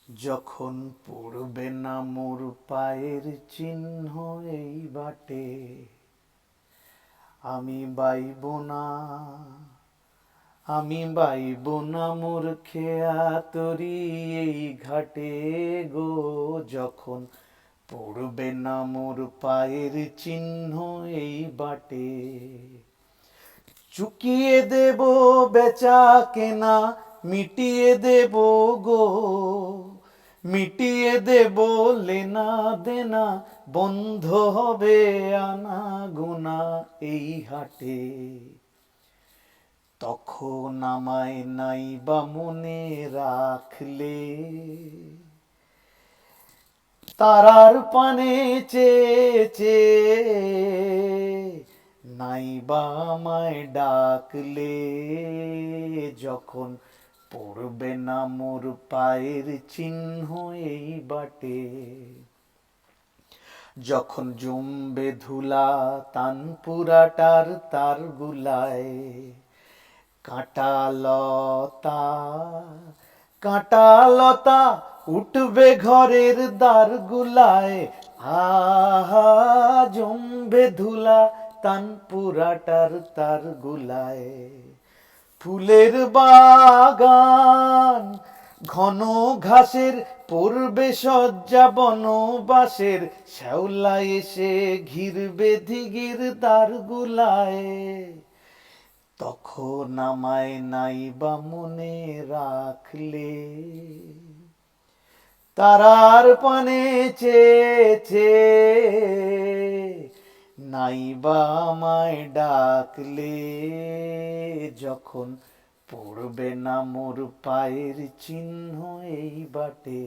যখন পড়বে না মোর পায়ের চিহ্ন এই বাটে, আমি বাইব না, আমি বাইব না মোর খেয়া তরি এই ঘাটে গো। যখন পড়বে না মোর পায়ের চিহ্ন এই বাটে, চুকিয়ে দেব বেচা কেনা, মিটিয়ে দেব গো, মিটিয়ে দেব লেনা দেনা, বন্ধ হবে আনা গোনা এই হাটে। তখন আমায় নাই বা মনে রাখলে, তারার পানে চেয়ে চেয়ে নাই বা আমায় ডাকলে। যখন পড়বে না মোর পায়ের চিহ্ন এই বাটে, যখন জমবে ধুলা তানপুরাটার তার গুলায়, কাঁটালতা কাঁটালতা উঠবে ঘরের দ্বার গুলায়, আহা জমবে ধুলা তানপুরাটার তার গুলায়। ফুলের বাগান ঘন ঘাসের পড়বে শয্যা বনবাসের, শ্যাওলা এসে ঘিরবে দিঘির দ্বার গুলায়। তখন আমায় নাই বা মনে রাখলে, তারার পানে চেয়ে চেয়ে নাই বা আমায় ডাকলে। যখন পড়বে না মোর পায়ের চিহ্ন এই বাটে।